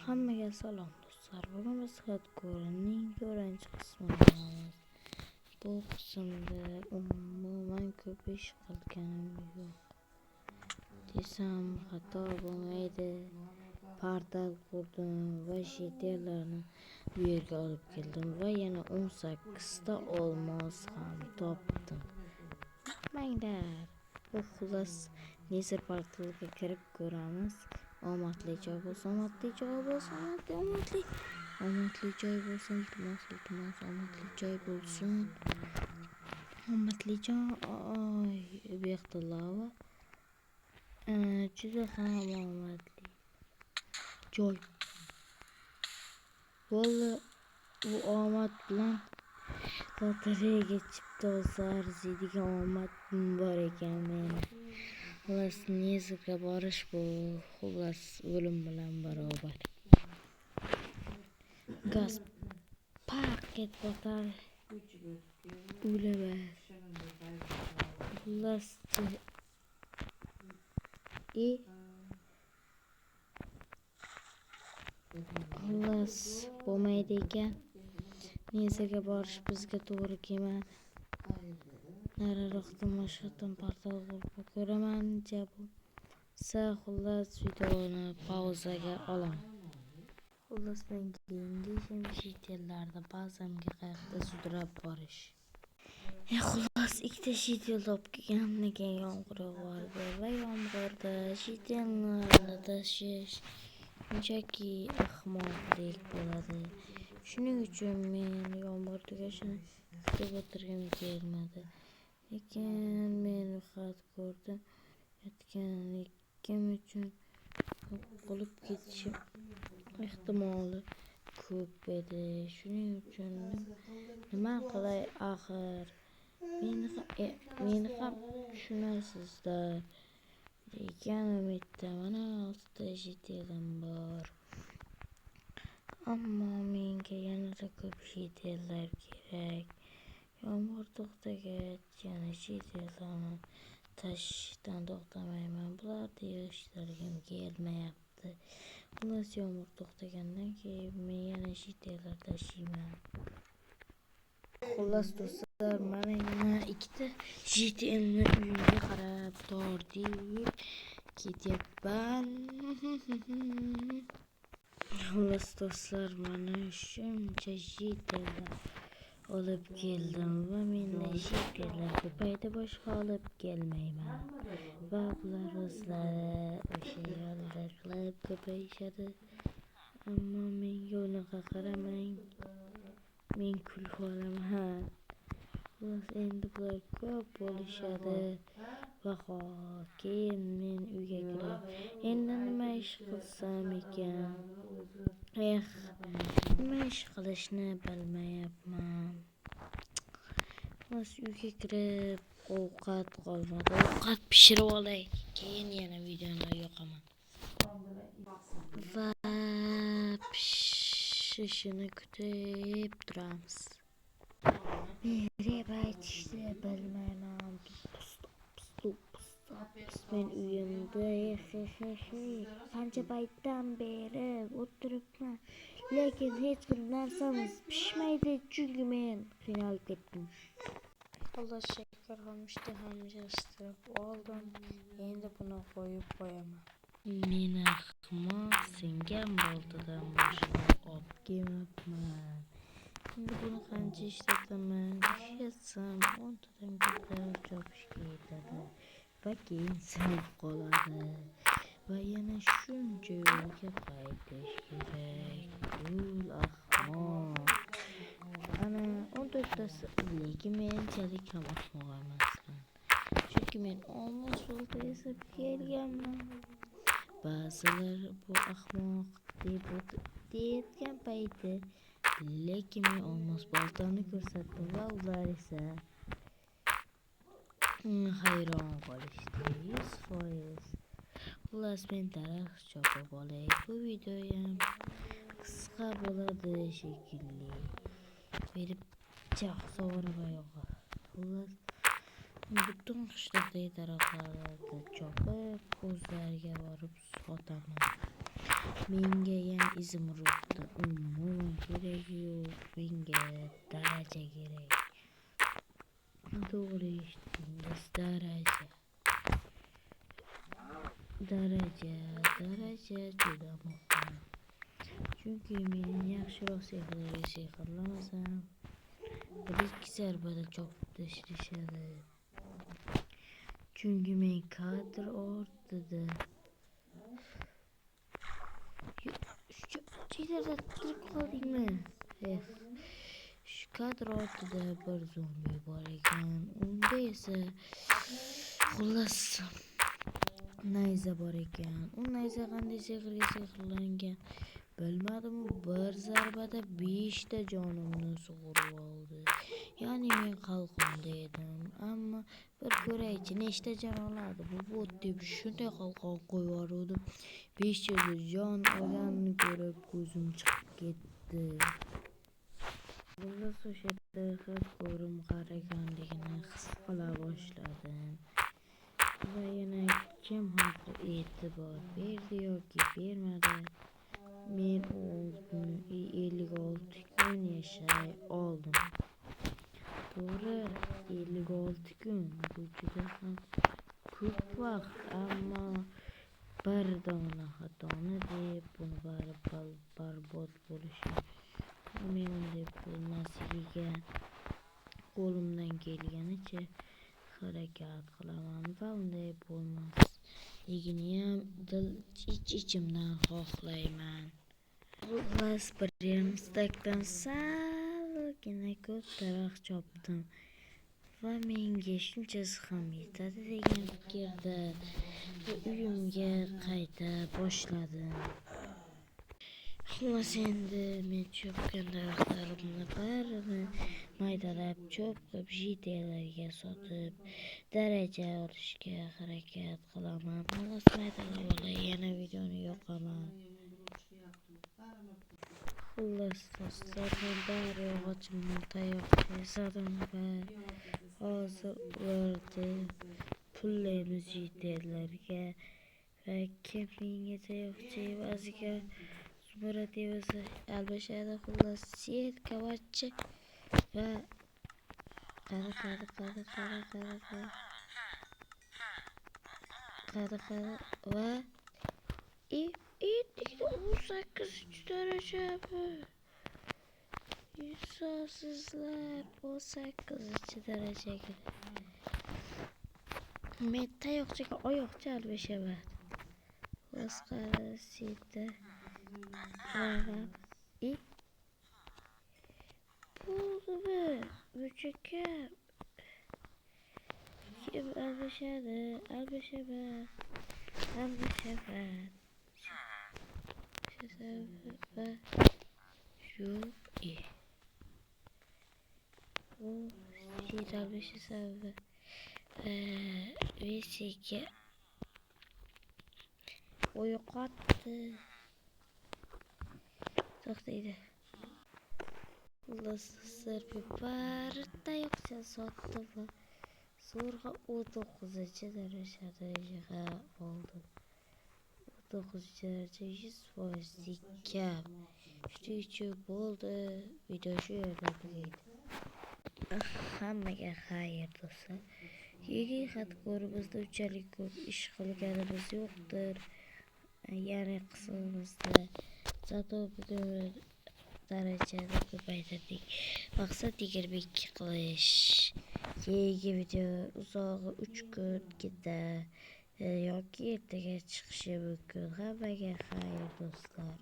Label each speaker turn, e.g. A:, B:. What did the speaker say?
A: Hammaga salom do'stlar. Bugun biz Hardcore'ning 4-qismini olamiz. Bu qismda umuman ko'p ish qilganim yo'q desam xato bo'lmaydi. Portal qurdim va shetellarni bu yerga olib keldim va yana 18 ta olmos ham topdim. Manglar. Bu xullas Nether portaliga kirib ko'ramiz. Omadli joy bo'lsin, omadli joy bo'lsin, omadli joy bo'lsin, iltimos, omadli joy bo'lsin. Omadli joy. Bu yoqda lava. Juda ham omadli joy. Valla bu omad bilan lotereyaga chipta olsa arziydigan omad bor ekan meni. Xullas Netherga borish bu xullas o'lim bilan barobar. Gaz paket batar o'laman. Xullas bo'lmaydi ekan. Netherga borish bizga to'g'ri kelmadi. Nariroqdan mashhurdan portal qurib ko'raman bo'lsa xullas videoni pauzaga olaman. Xullas men keyingi ishim shetellarda ba'zamga qayoqda sudrab borish. Xullas ikkita shetel olib kelganimdan keyin yomg'ir yog'ardi va yomg'irda shetellarni tashish shunchaki ahmoqlik bo'ladi. Shuning uchun men yomg'ir tugashini kutib o'tirgim kelmadi. Lekin men Hardcore'da yotganligim uchun qolib ketishim ehtimoli ko'p edi. Shuning uchun nima qilay axir? Meni ham tushunasizlar degan umidda mana 6 ta shetelim bor. Ammo menga yanada ko'p shetellar kerak. Yomg'ir to'xtagach yana shetellarni tashishdan to'xtamayman. Bularni yig'ishtirgim kelmayapti. Xullas yomg'ir to'xtagandan keyin men yana shetellar tashiyman. Xullas do'stlar, mana yana ikkita shetelni uyimga qarab tortib ketyapman. Xullas do'stlar, mana shuncha shetellar olib keldim va menda shetellar ko'paydi, boshqa olib kelmayman. Va bular o'zlari o'sha yo'lda qilib ko'payishadi. Ammo menga unaqa qaramang. Men kulib olaman. Xullas endi bular ko'p bo'lishadi. Va keyin men uyga kirib endi nima ish qilsam ekan? Nima ish qilishni bilmayapman. Xullas uyga kirib ovqat qolmadi. Ovqat pishirib olay. Keyin yana videoni yoqaman. Va pishishini kutib turamiz. Merib aytishni bilmayman. Men uyimda qancha paytdan beri o'tiribman. Lekin hech bir narsamiz pishmaydi, chunki men qiynalib ketdim. Xullas shakar ham yig'ishtirib oldim. Endi buni qo'yib qo'yaman. Men ahmoq singan boltadan boshqa olib kelmabman. Endi buni qancha ishlataman? Ishlatsam 10 tadan ko'proq chopishga yetadi va keyin sinib qoladi. Va yana shuncha yo'lga qaytish kerak. Yo'l ahmoq. Ana 14 tasi, lekin men unchalik ham ahmoq emasman. Chunki men olmos bolta yasab kelganman. Ba'zilar bu ahmoq deb deyotgan payti, lekin men olmos boltani ko'rsatdim va ular esa hayron qolishdi 100%. Xullas men daraxt chopib olay. Bu video ham qisqa bo'ladi shekilli. Berib sovurib yo'q. Xullas butun qishloqdagi daraxtlarni chopib o'zlariga borib sotaman. menga yana izimurudni umuman keragi yo'q, menga daraja kerak. To'g'ri eshitdingiz, daraja juda muhim. Chunki men yaxshiroq sehrlarga sehrlamasam 1-2 zarbada chopib tashlashadi. Chunki men kadr ortida chegarada tirik qoldingmi? Shu kadr ortida bir zombi bor ekan. Unda esa xullas nayza bor ekan. U nayza qanday sehrga sehrlangan bilmadim, bir zarbada 5 ta jonimni sug'urib oldi. Ya'ni men qalqonda edim, ammo bir ko'raychi nechta jon oladi bu bot deb shunday qalqon qo'yib yubordim. 500 jon olganini ko'rib ko'zim chiqib ketdi. Xullas o'sha dahshat ko'rim qaraganligini his qila boshladim. Va yana kim haqi e'tibor berdi yoki bermadi, men 56 kun yashay oldim. To'g'ri, 56 kun bu juda ham ko'p vaqt, ammo bir dona xatoni deb buni bari barbod bo'lishi. Men unday bo'lmasligiga qo'limdan kelganicha harakat qilaman va unday bo'lmasligini ham ich-ichimdan xohlayman. Xullas 1,5 stakdan salgina ko'proq chopdim va menga shunchasi ham yetadi degan fikrda uyimga qayta boshladim. Xullas endi men chopgan daraxtlarimni barini maydalab cho'qib jitelarga sotib daraja olishga harakat qilaman. Xullas maydalab olay, yana videoni yoqaman. Xullas do'stlar, men bari yog'ochimni tayoqcha yasadim va hozir ularni pullaymiz jitelarga va kim menga tayoqcha evaziga zumrad evazi almashadi. Xullas sel kavachchi va qara va 18 daraja bu. Insonsizlar 18 darajaga. Men tayoqchaga oyoqcha almashaman. Xullas qarasida bo'ldimi? Muchakam. Kim almashadi? Almashaman. Yo'q. Bu almashasa Vesiga yo'qotdi. To'xtaydi. Xullas do'stlar, bari tayoqcha sotdi va zo'rg'a 19 darajada oldim. 19 daraja 100% kam. Shuning uchun bo'ldi. Video shu yerda tugaydi. Hammaga xayr do'stlar. Haqiqat ko'rimizda unchalik ko'p ish qilganimiz yo'qdir. Yana qismimizda zato darajani ko'paytirdik. Maqsad 22 qilish. Keyingi video uzog'i 3 kun yoki ertaga chiqishi mumkin. Hammaga xayr do'stlar.